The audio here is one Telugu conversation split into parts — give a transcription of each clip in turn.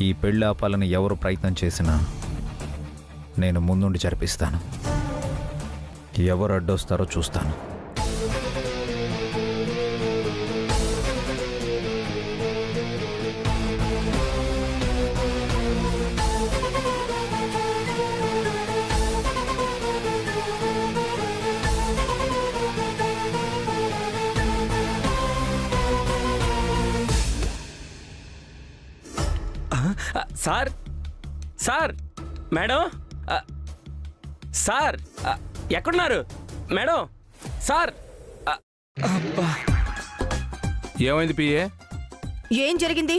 ఈ పెళ్ళి ఆపాలని ఎవరు ప్రయత్నం చేసినా నేను ముందుండి జరిపిస్తాను. ఎవరు అడ్డొస్తారో చూస్తాను. సార్ సార్ మేడం సార్ ఎక్కడున్నారు మేడం? సార్ ఏమైంది పిఏ? ఏం జరిగింది?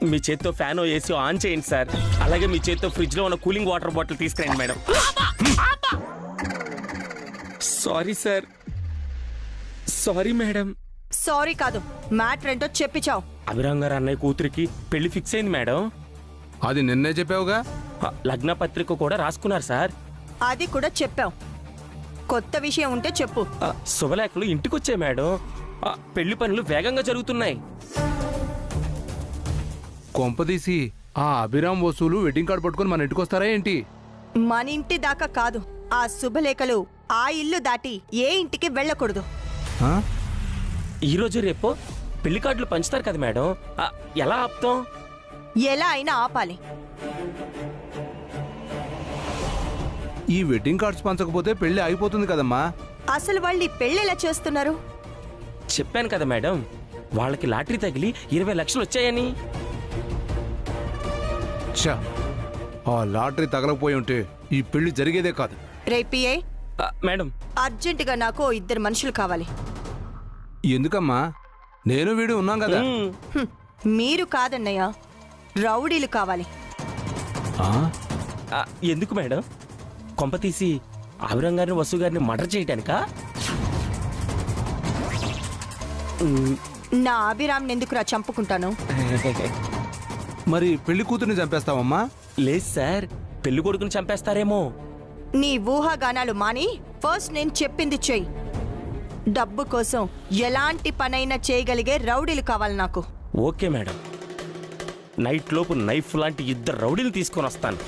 మీ చేత్తో ఫ్యాన్ ఏసీ ఆన్ చేయండి సార్. అలాగే మీ చేత్తో ఫ్రిడ్జ్ లో ఉన్న కూలింగ్ వాటర్ బాటిల్ తీసుకురండి madam. Sorry sir. Sorry madam. Sorry కాదు, మ్యాటర్ ఏంటో చెప్పిచావు. అభిరామ్ గారు అన్నయ్య కూతురికి పెళ్లి ఫిక్స్ అయింది మేడం. అది నిన్నే చెప్పావుగా. లగ్న పత్రిక కూడా రాసుకున్నారు సార్. అది కూడా చెప్పావు. కొత్త విషయం ఉంటే చెప్పు. శుభలేఖలు ఇంటికొచ్చాయి మేడం. పెళ్లి పనులు వేగంగా జరుగుతున్నాయి. కొంపదీసి ఆ అభిరామ్ వసూలు వెడ్డింగ్ కార్డు పట్టుకుని మన ఇంటికి వస్తారా ఏంటి? మన ఇంటి దాకా కాదు, ఆ శుభలేఖలు ఆ ఇల్లు దాటి ఏ ఇంటికి వెళ్ళకూడదు. ఈ రోజు రేపు పెళ్లి కార్డులు పంచుతారు కదా మేడం, ఎలా ఆపుతాం? ఎలా అయినా ఆపాలి. ఈ వెడ్డింగ్ కార్డ్స్ పంచకపోతే పెళ్లి అయిపోతుంది కదమ్మా. అసలు వాళ్ళు ఈ పెళ్లి ఎలా చేస్తున్నారు? చెప్పాను కదా మేడం, వాళ్ళకి లాటరీ తగిలి 20 లక్షలు వచ్చాయని. ఛా, ఆ లాటరీ తగలకపోయి ఉంటే ఈ పెళ్లి జరిగేదే కాదు. రేపియే మేడం, అర్జెంటుగా నాకు 2 మనుషులు కావాలి. ఎందుకమ్మా? నేను వీడు ఉన్నాం కదా. మీరు కాదన్నయ్య, రౌడీలు కావాలి. ఎందుకు మేడం? కొంప తీసి అభిరామ్ గారిని వసు గారిని మర్డర్ చేయటానికా? నా అభిరామ్ని ఎందుకురా చంపుకుంటాను? మరి పెళ్లి కూతుర్ని చంపేస్తావమ్మా? లేదు సార్, పెళ్లి కొడుకుని చంపేస్తారేమో. నీ ఊహాగానాలు మాని ఫస్ట్ నేను చెప్పింది చెయ్యి. డబ్బు కోసం ఎలాంటి పనైనా చేయగలిగే రౌడీలు కావాలి నాకు. ఓకే మేడం, నైట్ లోపు నైఫ్ లాంటి 2 రౌడీలు తీసుకొని వస్తాను.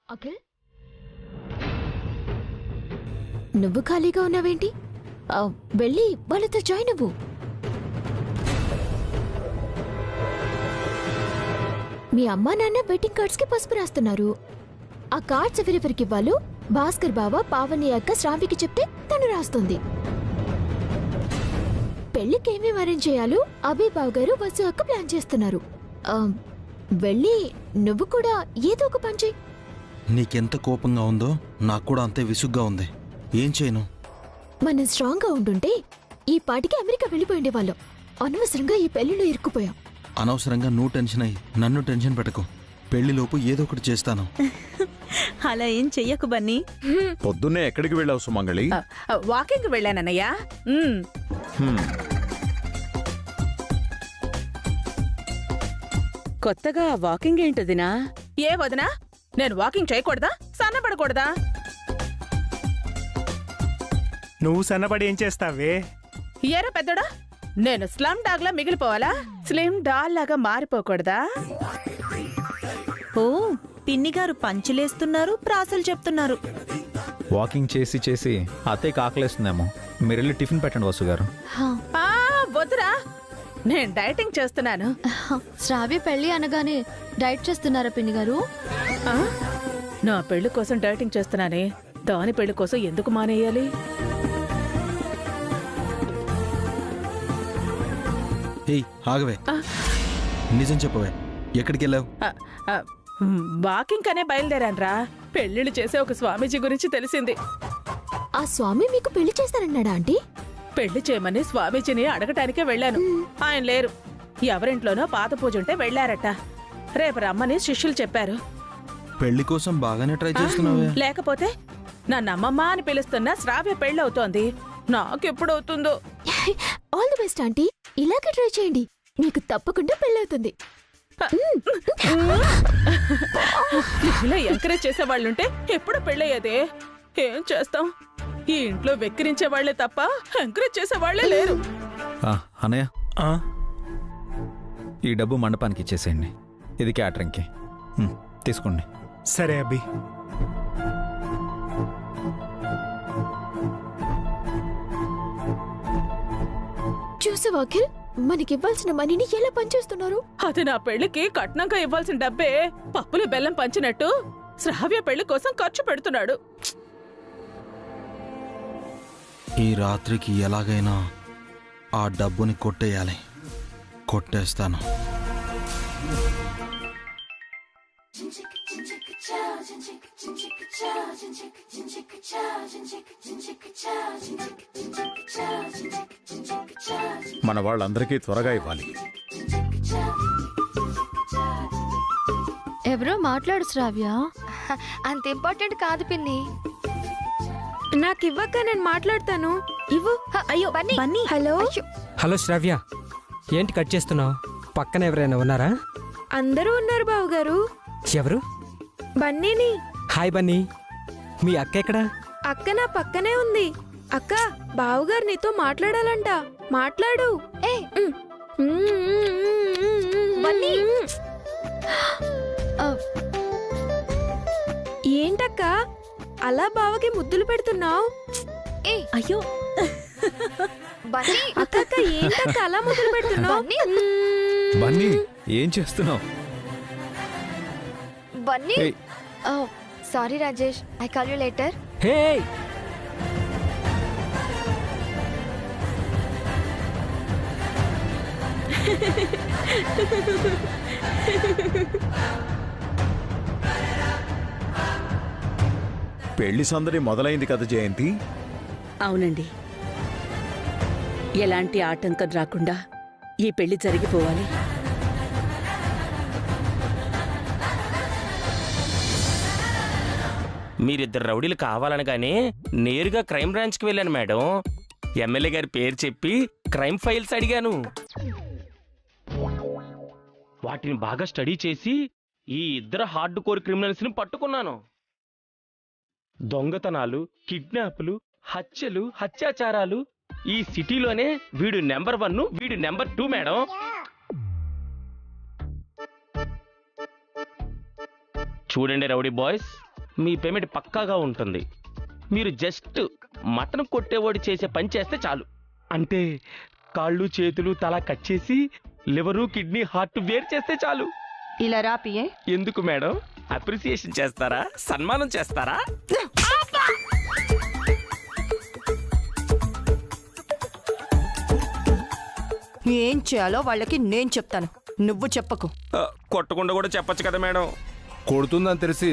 అఖిల్, నువ్వు ఖాళీగా ఉన్నావేంటి? వెళ్ళి వాళ్ళతో జాయిన్ అవ్వు. మీ అమ్మా నాన్న వెడ్డింగ్ కార్డ్స్ కి పసుపు రాస్తున్నారు. ఆ కార్డ్స్ ఎవరెవరికి ఇవ్వాలో భాస్కర్ బావ, పావని అక్క, శ్రావికి చెప్తే తను రాస్తుంది. పెళ్లికి ఏమేమి అరేంజ్ చేయాలో అభి బావ గారు, వసు అక్క ప్లాన్ చేస్తున్నారు. వెళ్ళి నువ్వు కూడా ఏదో ఒక పని చెయ్యి. నీకెంత కోపంగా ఉందో నాకు కూడా అంతే విసుగ్గా ఉంది. ఏం చేయను? మనం స్ట్రాంగ్ గా ఉండుంటే ఈ పాటికి అమెరికా వెళ్ళిపోయి ఉండేవాళ్ళం. అనవసరంగా ఈ పెళ్లిలో ఇరుక్కుపోయాం. అనవసరంగా నువ్వు టెన్షన్ అయ్యి నన్ను టెన్షన్ పెట్టకు. పెళ్లిలోపు ఏదో ఒకటి చేస్తాను. అలా ఏం చెయ్యకు బన్నీ. పొద్దున్నే ఎక్కడికి వెళ్ళావు సుమంగళి? వాకింగ్ వెళ్ళానన్నయ్యా. కొత్తగా వాకింగ్ ఏంటదినా? ఏ వదినా, నేను వాకింగ్ చేయకూడదా? సన్నపడకూడదా? నువ్వు సన్నపడి ఏం చేస్తావే? ఏరా పెద్దడా, నేను స్లమ్ డాగ్ లా మిగిలిపోవాలా? స్లిమ్ డాల్ లాగా మారిపోకూడదా? ఓ, పిన్నిగారు పంచులేస్తున్నారు, ప్రాసలు చెప్తున్నారు. వాకింగ్ చేసి చేసి అత్తయ్యకి ఆకలేస్తుందేమో. మీరు వెళ్ళి టిఫిన్ పెట్టండి వసు గారు. వద్దురా, నేను డైటింగ్ చేస్తున్నాను. శ్రావ్య పెళ్లి అనగానే డైట్ చేస్తున్నారా పిన్ని గారు? ఆ? నా పెళ్లి కోసం డైటింగ్ చేస్తున్నానే, దాని పెళ్లి కోసం ఎందుకు మానేయాలి? ఏయ్ ఆగవే, నిజం చెప్పవే, ఎక్కడికి వెళ్ళావు? వాకింగ్ అనే బయలుదేరాన్రా. పెళ్లిళ్ళు చేసే ఒక స్వామీజీ గురించి తెలిసింది. ఆ స్వామి మీకు పెళ్లి చేస్తారన్నాడా ఆంటీ? పెళ్లి చేయమని స్వామీజీని అడగటానికే వెళ్ళాను. ఆయన లేరు. ఎవరింట్లోనో పాత పూజ ఉంటే వెళ్లారట. రేపు రమ్మని శిష్యులు చెప్పారు. పెళ్లి కోసం బాగానే ట్రై చేస్తున్నావే. లేకపోతే నన్ను అమ్మమ్మ అని పిలుస్తున్న శ్రావ్య పెళ్ళవుతోంది. నాకెప్పుడవుతుందో. ఆల్ ది బెస్ట్ ఆంటీ, ఇలాగే ట్రై చేయండి, మీకు తప్పకుండా పెళ్ళవుతుంది. ఇలా ఎంకరేజ్ చేసే వాళ్ళుంటే ఎప్పుడు పెళ్ళయ్యేదే. ఏం చేస్తాం, ఈ ఇంట్లో వెక్కిరించే వాళ్లే తప్ప ఎంకరేజ్ చేసే వాళ్లే లేరు. అన్నయ్య, ఈ డబ్బు మండపానికి ఇచ్చేసేయండి, ఇది క్యాటరింగ్కి. తీసుకోండి. సరే అబ్బి. చూసావా అఖిల్, మనకివ్వాల్సిన మనీని ఎలా పనిచేస్తున్నారు? అది నా పెళ్లికి కట్నంగా ఇవ్వాల్సిన డబ్బే పప్పులు బెల్లం పంచినట్టు శ్రావ్య పెళ్లి కోసం ఖర్చు పెడుతున్నాడు. ఈ రాత్రికి ఎలాగైనా ఆ డబ్బుని కొట్టేయాలి. కొట్టేస్తాను. మన వాళ్ళందరికీ త్వరగా ఇవ్వాలి. ఎవరో మాట్లాడు శ్రావ్య. అంత ఇంపార్టెంట్ కాదు పిన్ని. నాకు ఇవ్వక నేను మాట్లాడతాను. ఇవ్వు. అయ్యో బన్నీ. హలో. హలో శ్రావ్య, ఏంటి కట్ చేస్తున్నావు? పక్కన ఎవరైనా ఉన్నారా? అందరూ ఉన్నారు బావగారు. ఎవరు? బన్నీని. హాయ్ బన్నీ, మీ అక్క ఎక్కడా? అక్క నా పక్కనే ఉంది. అక్క, బావగారు నీతో మాట్లాడాలంట. మాట్లాడు. ఏంటక్క అలా బావకి ముద్దులు పెడుతున్నావు? అయ్యో అక్క, ఏంటక్క అలా ముద్దులు పెడుతున్నావు? బన్నీ, ఏం చేస్తున్నావు? Bunny. Sorry Rajesh, I call you later. Hey, పెళ్లి సందడి మొదలైంది కదా జయంతి. అవునండి, ఎలాంటి ఆటంకం రాకుండా ఈ పెళ్లి జరిగిపోవాలి. మీరిద్దరు రౌడీలు కావాలనగానే నేరుగా క్రైమ్ బ్రాంచ్కి వెళ్ళాను మేడం. ఎమ్మెల్యే గారి పేరు చెప్పి క్రైమ్ ఫైల్స్ అడిగాను. వాటిని బాగా స్టడీ చేసి ఈ ఇద్దరు హార్డ్ కోర్ క్రిమినల్స్ ని పట్టుకున్నాను. దొంగతనాలు, కిడ్నాపులు, హత్యలు, హత్యాచారాలు ఈ సిటీలోనే వీడు నెంబర్ 1, వీడు నెంబర్ 2 మేడం. చూడండి రౌడీ బాయ్స్, మీ పేమెంట్ పక్కాగా ఉంటుంది. మీరు జస్ట్ మటన్ కొట్టేవాడు చేసే పని చేస్తే చాలు. అంటే కాళ్ళు, చేతులు, తల కట్ చేసి లివరు, కిడ్నీ, హార్ట్ వేరు చేస్తే చాలు. ఇలా రాపియే. ఎందుకు మేడం? అప్రిసియేషన్ చేస్తారా? సన్మానం చేస్తారా? ఏం చేయాలో వాళ్ళకి నేను చెప్తాను, నువ్వు చెప్పకు. కొట్టకుండా కూడా చెప్పొచ్చు కదా మేడం. కొడుతుందని తెలిసి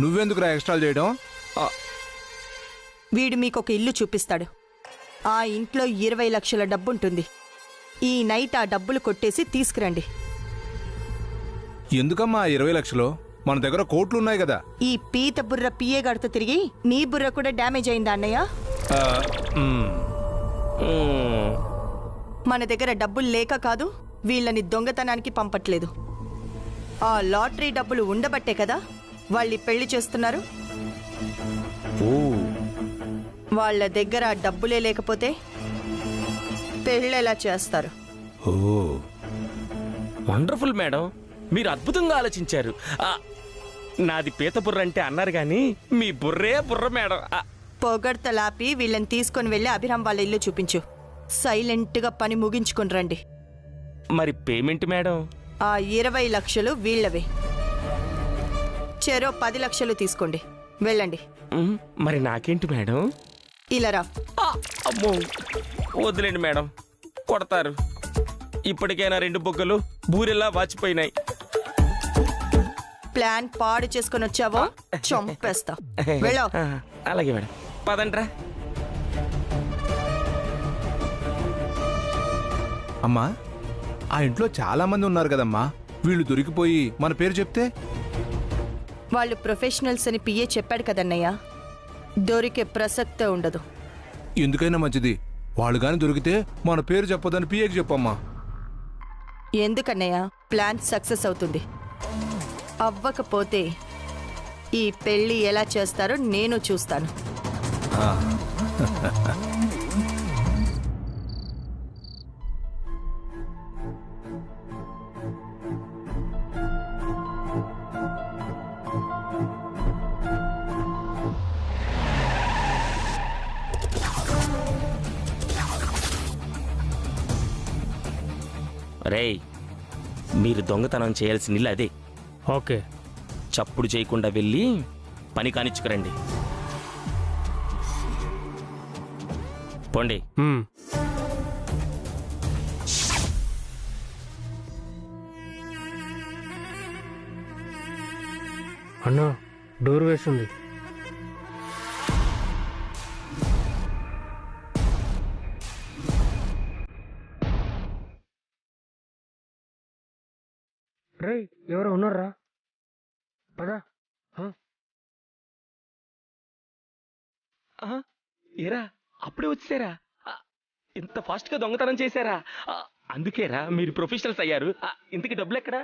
నువ్వెందుకురా ఎక్స్ట్రాలు చేయడం? వీడు మీకు ఒక ఇల్లు చూపిస్తాడు. ఆ ఇంట్లో 20 లక్షల డబ్బుంటుంది. ఈ నైట్ ఆ డబ్బులు కొట్టేసి తీసుకురండి. ఎందుకమ్మా 20 లక్షలు? మన దగ్గర కోట్లున్నాయి కదా. ఈ పీత బుర్ర పిఏ గడుతూ తిరిగి నీ బుర్ర కూడా డ్యామేజ్ అయిందా అన్నయ్య? మన దగ్గర డబ్బులు లేక కాదు, వీళ్ళని దొంగతనానికి పంపట్లేదు. ఆ లాటరీ డబ్బులు ఉండబట్టే కదా వాళ్ళు పెళ్లి చేస్తున్నారు. వాళ్ళ దగ్గర డబ్బులే లేకపోతే పెళ్ళెలా చేస్తారు? వండర్ఫుల్ మేడం, మీరు అద్భుతంగా ఆలోచించారు. నాది పీత బుర్ర అంటే అన్నారు కానీ మీ బుర్రే బుర్ర మేడం. పొగడ్తలాపి వీళ్ళని తీసుకొని వెళ్ళి అభిరామ్ వాళ్ళ ఇల్లు చూపించు. సైలెంట్గా పని ముగించుకొని రండి. మరి పేమెంట్ మేడం? ఆ 20 లక్షలు వీళ్ళవే. చెరో 10 లక్షలు తీసుకోండి, వెళ్ళండి. మరి నాకేంటి మేడం? ఇలా రా. అమ్మో, వదిలేండి మేడం, కొడతారు. ఇప్పటికైనా 2 బొగ్గలు బూరెలా వాచిపోయినాయి. ప్లాన్ పాడు చేసుకొని వచ్చావో చంపేస్తా. వెళ్ళో. అలాగే మేడం, పదండ్రా. అమ్మా, ఆ ఇంట్లో చాలా మంది ఉన్నారు కదమ్మా, వీళ్ళు దొరికిపోయి మన పేరు చెప్తే? వాళ్ళు ప్రొఫెషనల్స్ అని పిఏ చెప్పాడు కదన్నయ్య, దొరికే ప్రసక్తే ఉండదు. ఎందుకైనా మంచిది, వాళ్ళు గాని దొరికితే మన పేరు చెప్పదని పిఏకి చెప్పమ్మా. ఎందుకన్నయ్య? ప్లాన్ సక్సెస్ అవుతుంది. అవ్వకపోతే ఈ పెళ్లి ఎలా చేస్తారో నేను చూస్తాను. రేయ్, మీరు దొంగతనం చేయాల్సిన ఇల్లు అదే. ఓకే. చప్పుడు చేయకుండా వెళ్ళి పని కానిచ్చుకురండి. పోండి. అన్నా, డోర్ వేస్తుంది. రే, ఎవరో ఉన్నారా? పదా. ఏరా, అప్పుడే వచ్చారా? ఇంత ఫాస్ట్ గా దొంగతనం చేశారా? అందుకేరా మీరు ప్రొఫెషనల్స్ అయ్యారు. ఇంతకి డబ్బులు ఎక్కడా?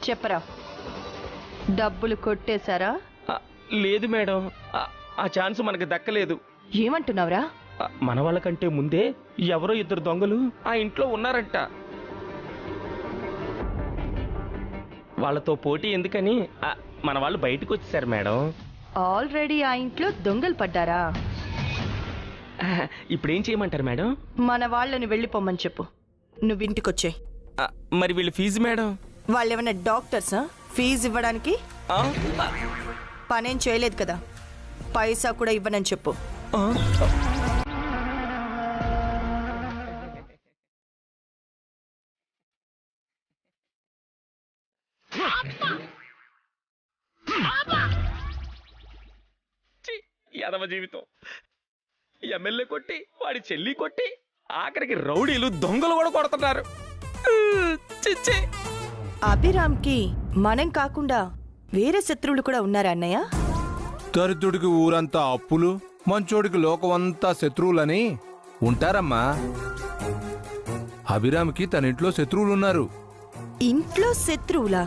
చెప్పరా, డబ్బులు కొట్టేశారా? లేదు మేడం, ఆ ఛాన్స్ మనకు దక్కలేదు. ఏమంటున్నావురా? మన వాళ్ళకంటే ముందే ఎవరో 2 దొంగలు ఆ ఇంట్లో ఉన్నారంట. వాళ్ళతో పోటీ ఎందుకని మన వాళ్ళు బయటకు వచ్చేసారు మేడం. ఆల్రెడీ ఆ ఇంట్లో దొంగలు పడ్డారా? ఇప్పుడేం చేయమంటారు మేడం? మన వాళ్ళని వెళ్ళిపోమని చెప్పు, నువ్వు ఇంటికొచ్చాయి. మరి వీళ్ళు ఫీజు మేడం? వాళ్ళేమన్నా డాక్టర్సా ఫీజు ఇవ్వడానికి? పనేం చేయలేదు కదా, పైసా కూడా ఇవ్వనని చెప్పు. యాదవ జీవితం. ఎమ్మెల్యే కొట్టి, వాడి చెల్లి కొట్టి, ఆఖరికి రౌడీలు దొంగలు కూడా కొడుతున్నారు. అభిరామ్కి మనం కాకుండా వేరే శత్రువులు కూడా ఉన్నారా అన్నయ్య? దరిద్రుడికి ఊరంతా అప్పులు, మంచోడికి లోకమంతా శత్రువులని ఉంటారమ్మా. అభిరామ్కి తన ఇంట్లో శత్రువులున్నారు. ఇంట్లో శత్రువులా?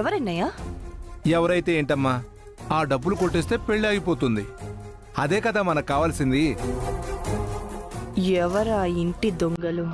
ఎవరన్నయ్య? ఎవరైతే ఏంటమ్మా, ఆ డబ్బులు కొట్టేస్తే పెళ్లి ఆగిపోతుంది. అదే కదా మనకు కావాల్సింది. ఎవరా ఇంటి దొంగలు?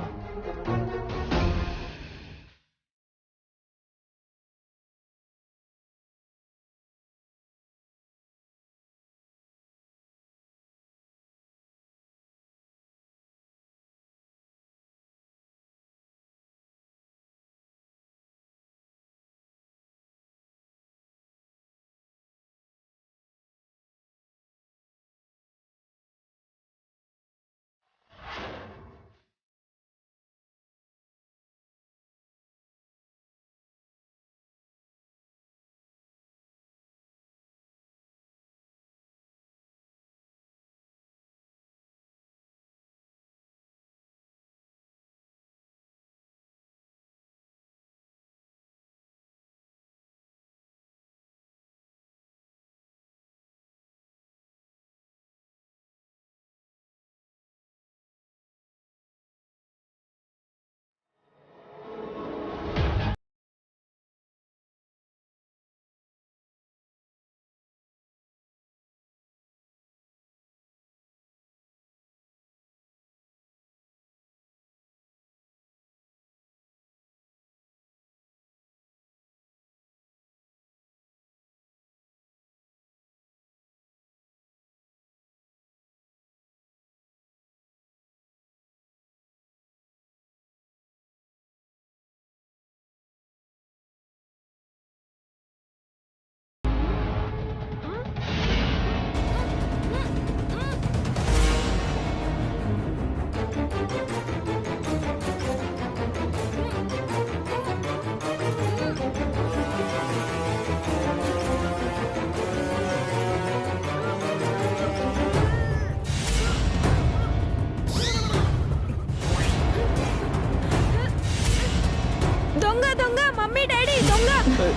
దొంగ దొంగ మమ్మీ డాడీ దొంగ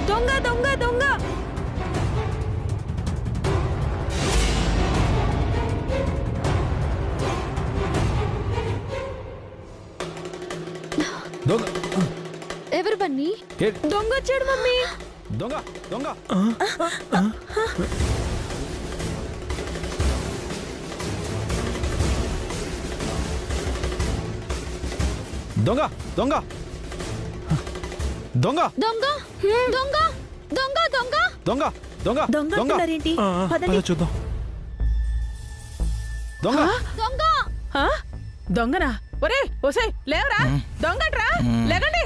దొంగ దొంగ దొంగ దొంగ ఎవరు బన్నీ? దొంగ వచ్చాడు మమ్మీ. దొంగ దొంగ దొంగ దొంగ దొంగ దొంగ దొంగ దొంగ దొంగ దొంగ దొంగ దొంగ అంటున్నారేంటి? పదండి. చూద్దాం. దొంగ దొంగ ఆ? దొంగనా? ఒరే ఒసే లేవరా, దొంగట్రా, లేకండి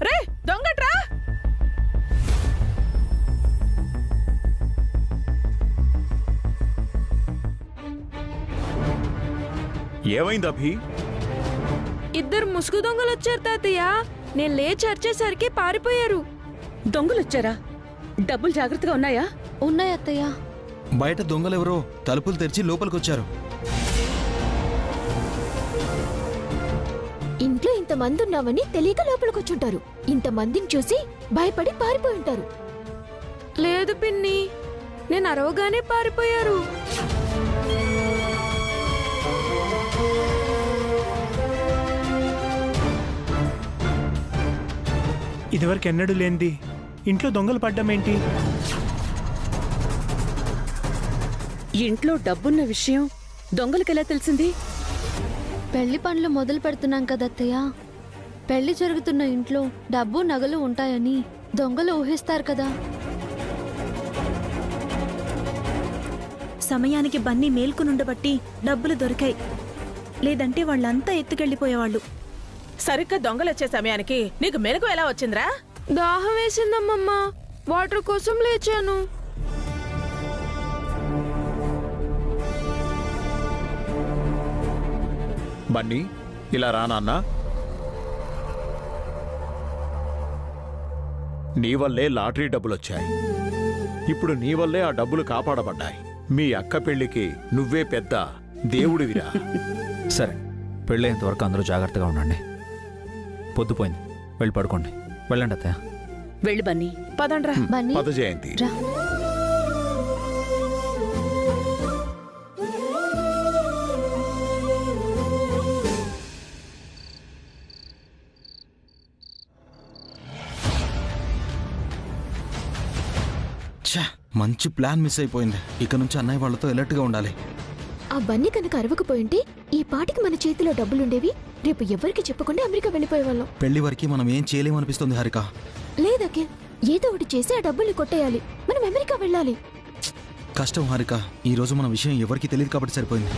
రే, దొంగట్రా. ఏమైంది అభి? ఇద్దరు ముసుగు దొంగలు వచ్చారు తాతయ్య. నేను లేచి అరిచేసరికి పారిపోయారు. దొంగలొచ్చారా? డబ్బులు జాగ్రత్తగా ఉన్నాయా? ఉన్నాయి అత్తయ్య. బయట దొంగలెవరో తలుపులు తెరిచి లోపలికొచ్చారు. ఇంట్లో ఇంతమంది ఉన్నామని తెలియక లోపలికొచ్చుంటారు. ఇంతమందిని చూసి భయపడి పారిపోయి ఉంటారు. లేదు పిన్ని, నేను అరవగానే పారిపోయారు. ఇదివరకు ఎన్నడూ లేనిది ఇంట్లో దొంగలు పడ్డం ఏంటి? ఇంట్లో డబ్బున్న విషయం దొంగలకెలా తెలిసింది? పెళ్లి పనులు మొదలు పెడుతున్నాం కదా అత్తయ్య. పెళ్లి జరుగుతున్న ఇంట్లో డబ్బు నగలు ఉంటాయని దొంగలు ఊహిస్తారు కదా. సమయానికి బన్నీ మేల్కొనుండబట్టి డబ్బులు దొరికాయి. లేదంటే వాళ్ళంతా ఎత్తుకెళ్లిపోయేవాళ్ళు. సరిగ్గా దొంగలొచ్చే సమయానికి నీకు మెలకు ఎలా వచ్చిందిరా? దాహం వేసిందమ్మమ్మ, వాటర్ కోసం లేచాను. బన్నీ ఇలా రా నాన్న. నీ వల్లే లాటరీ డబ్బులొచ్చాయి. ఇప్పుడు నీ వల్లే ఆ డబ్బులు కాపాడబడ్డాయి. మీ అక్క పెళ్లికి నువ్వే పెద్ద దేవుడివిరా. సరే, పెళ్ళేంత వరకు అందరూ జాగ్రత్తగా ఉండండి. పొద్దుపోయింది, వెళ్ళి పడుకోండి. వెళ్ళండి అత్తయ్య. వెళ్ళి బన్నీ. పదండ్రా. బన్నీ పద జయంతి. రా. ఛా, మంచి ప్లాన్ మిస్ అయిపోయింది. ఇక నుంచి అన్నయ్య వాళ్ళతో అలర్ట్గా ఉండాలి. ఆ బన్నీ కనుక అరవకపోయింటే ఈ పాటికి మన చేతిలో డబ్బులుండేవి. రేపు ఎవరికి చెప్పకుండా అమెరికా వెళ్ళిపోయేవాళ్ళం. పెళ్లి వరకు మనం ఏం చేయలేమనిపిస్తుంది హారిక. లేదకే, ఏదో ఒకటి చేసి ఆ డబ్బుల్ని కొట్టేయాలి. మనం అమెరికా వెళ్ళాలి. కష్టం హారిక. ఈ రోజు మన విషయం ఎవరికి తెలియదు కాబట్టి సరిపోయింది.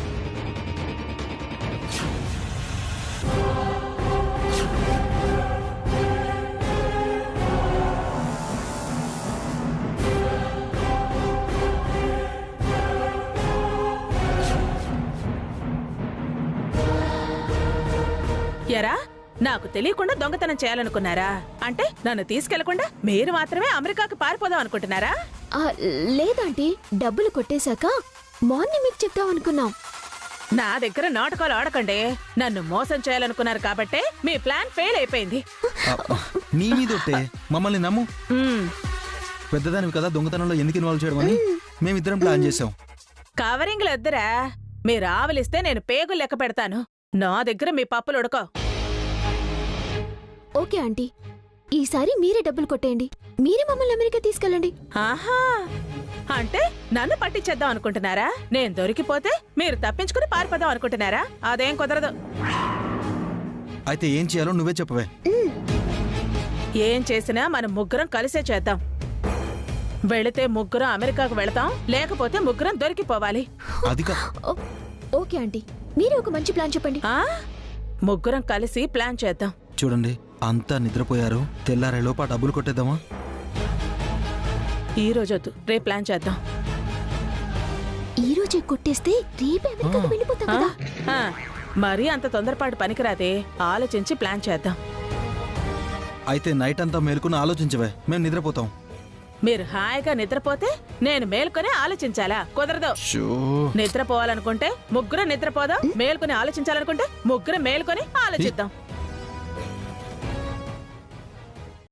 ఎరా, నాకు తెలియకుండా దొంగతనం చేయాలనుకున్నారా? అంటే నన్ను తీసుకెళ్లకుండా మీరు మాత్రమే అమెరికాకు పారిపోదాం అనుకుంటున్నారా? లేదంటే డబ్బులు కొట్టేశాక మార్నింగ్ మీకు చెప్తాం అనుకున్నాం. నా దగ్గర నాటకాలు ఆడకండి. నన్ను మోసం చేయాలనుకున్నారు కాబట్టే మీ ప్లాన్ ఫెయిల్ అయిపోయింది. నీ మీదొట్టే, మమ్మల్ని నమ్ము. పెద్దదానివి కదా దొంగతనంలో ఎందుకు ఇన్వాల్వ్ చేయడం అని మేమిద్దరం ప్లాన్ చేసాం. కవరింగ్లు వద్దురా. మీరు ఆవలిస్తే నేను పేగులు లెక్క పెడతాను. నా దగ్గర మీ పప్పులు ఉడకో. ఓకే ఆంటీ, ఈసారి మీరే డబ్బులు కొట్టేయండి. మీరే మమ్మల్ని అమెరికా తీసుకెళ్ళండి. ఆహా, అంటే నన్ను పట్టించేద్దాం అనుకుంటున్నారా? నేను దొరికిపోతే మీరు తప్పించుకుని పారిపోదాం అనుకుంటున్నారా? అదేం కుదరదు. అయితే ఏం చేయాలో నువ్వే చెప్పవే. ఏం చేసినా మనం ముగ్గురం కలిసే చేద్దాం. వెళితే ముగ్గురం అమెరికాకు వెళతాం, లేకపోతే ముగ్గురం దొరికిపోవాలి. అది ఓకే ఆంటీ, మీరే ఒక మంచి ప్లాన్ చెప్పండి. ముగ్గురం కలిసి ప్లాన్ చేద్దాం. చూడండి, అంతా నిద్రపోయారు. తెల్లారేలోపు డబ్బులు కొట్టేద్దామా? ఈ రోజొద్దు, రేపు ప్లాన్ చేద్దాం. ఈ రోజే కొట్టేస్తే రేపే అమెరికాకు వెళ్ళిపోతాం కదా. మరీ అంత తొందరపాటు పనికిరాదే. ఆలోచించి ప్లాన్ చేద్దాం. అయితే నైట్ అంతా మేలుకుని ఆలోచించవే, మేము నిద్రపోతాం. మీరు హాయిగా నిద్రపోతే నేను మేల్కొని ఆలోచించాలా? కుదరదు. నిద్రపోవాలనుకుంటే ముగ్గురం నిద్రపోదాం, మేల్కొని ఆలోచించాలనుకుంటే ముగ్గురం మేల్కొని ఆలోచిద్దాం.